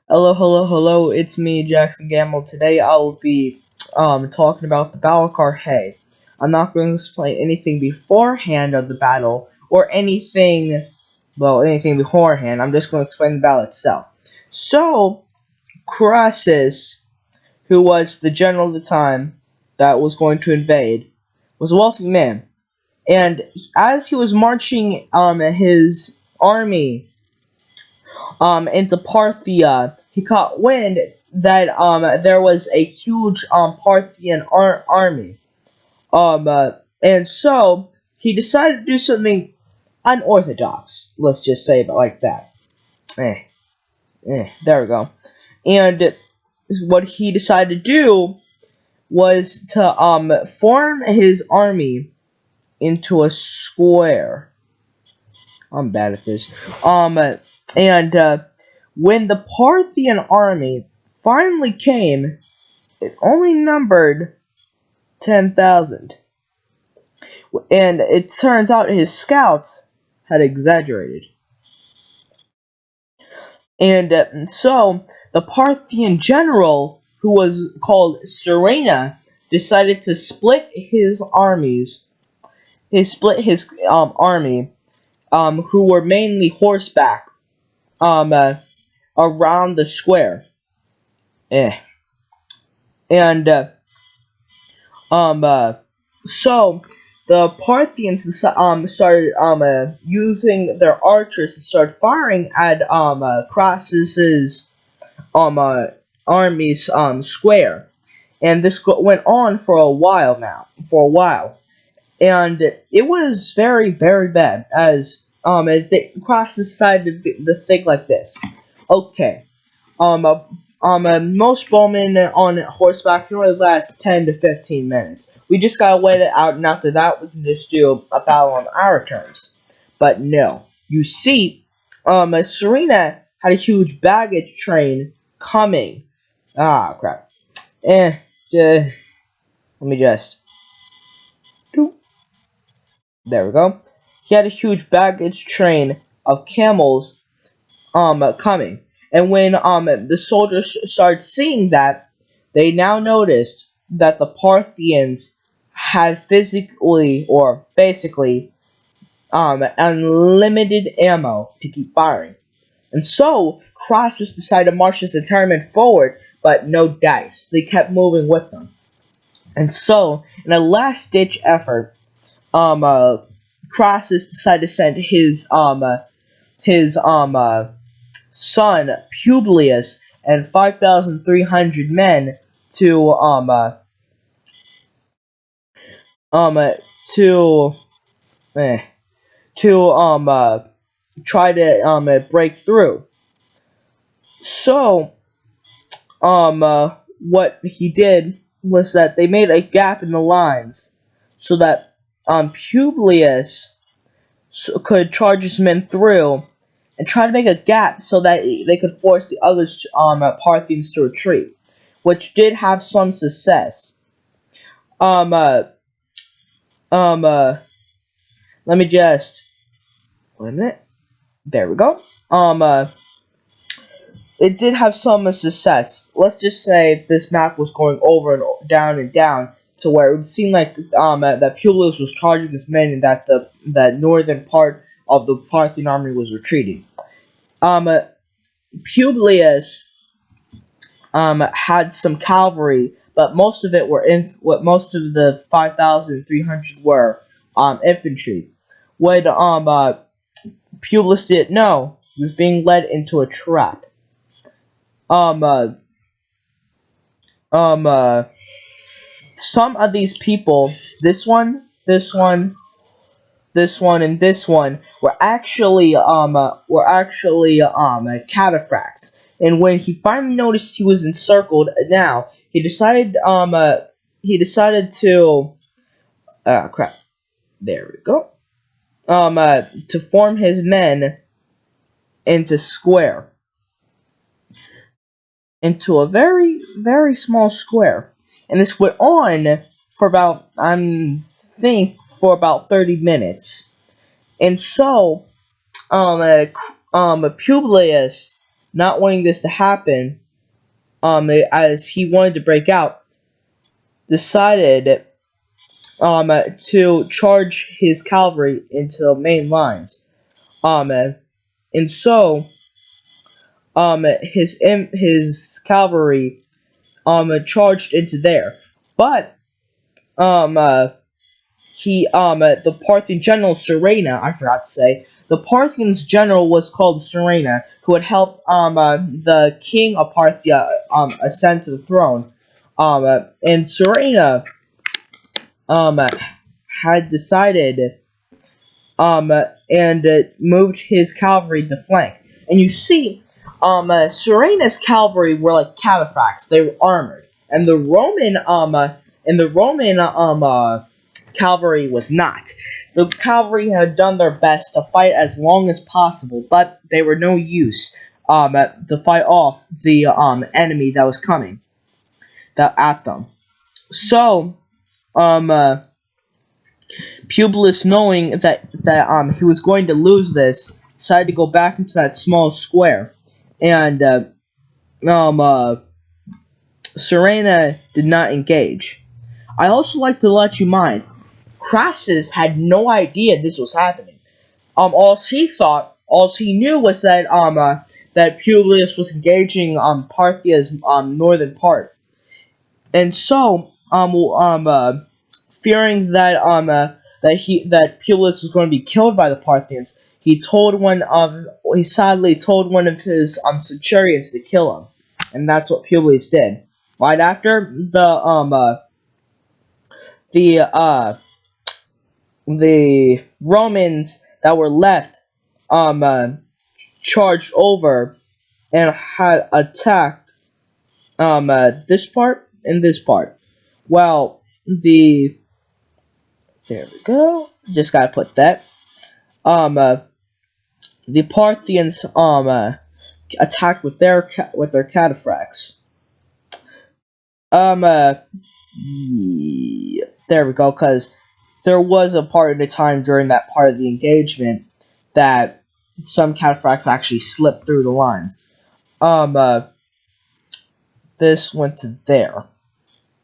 Hello, hello, hello, it's me, Jackson Gamble. Today I will be talking about the battle carrhae. I'm not going to explain anything beforehand of the battle, or anything beforehand. I'm just going to explain the battle itself. So, Crassus, who was the general of the time that was going to invade, was a wealthy man. And as he was marching his army into Parthia, he caught wind that there was a huge Parthian army. And so he decided to do something unorthodox. Let's just say it like that. There we go. And what he decided to do was to form his army into a square. I'm bad at this. And when the Parthian army finally came, it only numbered 10,000. And it turns out his scouts had exaggerated. And so the Parthian general, who was called Serena, decided to split his armies. He split his army, who were mainly horseback, around the square. And so the Parthians started using their archers and started firing at Crassus's army's square, and this went on for a while and it was very very bad as Crassus decided to think like this. Okay, most bowmen on horseback can only last 10 to 15 minutes. We just gotta wait it out, and after that, we can just do a battle on our terms. But no. You see, Serena had a huge baggage train coming. Ah, crap. Let me just. There we go. He had a huge baggage train of camels coming. And when the soldiers started seeing that, they now noticed that the Parthians had physically or basically unlimited ammo to keep firing. And so Crassus decided to march his entire men forward, but no dice. They kept moving with them. And so, in a last ditch effort, Crassus decided to send his son Publius and 5,300 men to to try to break through. So what he did was that they made a gap in the lines so that Publius could charge his men through and try to make a gap so that they could force the other Parthians to retreat, which did have some success. Um, uh, Let me just wait a minute. There we go. It did have some success. Let's just say this map was going over and down to where it would seem like that Publius was charging his men and that the northern part of the Parthian army was retreating. Publius had some cavalry, but most of the 5,300 were infantry. What Publius didn't know, he was being led into a trap. Um, uh, some of these people, this one, and this one, were actually cataphracts. And when he finally noticed he was encircled, now he decided to crap. There we go. To form his men into square, into a very very small square, and this went on for about for about 30 minutes. And so Publius not wanting this to happen, as he wanted to break out, decided to charge his cavalry into the main lines. And so his cavalry charged into there, but the Parthian general Serena, I forgot to say, the Parthian's general was called Serena, who had helped the king of Parthia ascend to the throne. And Serena had decided and moved his cavalry to flank. And you see, Serena's cavalry were like cataphracts; they were armored, and the Roman cavalry was not. The cavalry had done their best to fight as long as possible, but they were no use to fight off the enemy that was coming at them. So, Publius, knowing that he was going to lose this, decided to go back into that small square, and Serena did not engage. I also like to let you mind, Crassus had no idea this was happening. All he knew was that that Publius was engaging Parthia's northern part, and so fearing that Publius was going to be killed by the Parthians, he sadly told one of his centurions to kill him, and that's what Publius did. Right after the Romans that were left charged over and had attacked this part and this part. Well, there we go. Just gotta put that. The Parthians attacked with their cataphracts. Yeah, there we go. Because there was a part in the time during that part of the engagement that some cataphracts actually slipped through the lines. This went to there,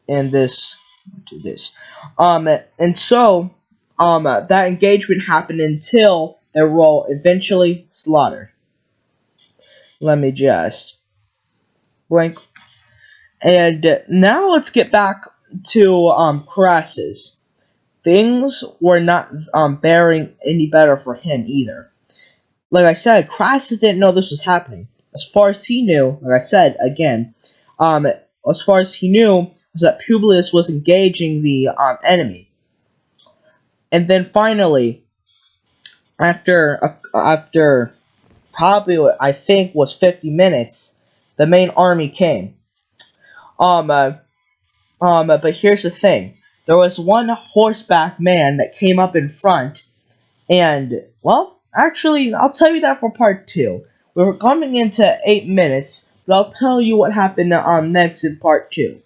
and this went to this. And so that engagement happened until they were all eventually slaughtered. Let me just blank. And now let's get back to Crassus. Things were not bearing any better for him either. Like I said, Crassus didn't know this was happening. As far as he knew, like I said again, as far as he knew was that Publius was engaging the enemy. And then finally, after probably what I think was 50 minutes, the main army came. But here's the thing. There was one horseback man that came up in front, and, well, actually, I'll tell you that for part 2. We're coming into 8 minutes, but I'll tell you what happened next in part 2.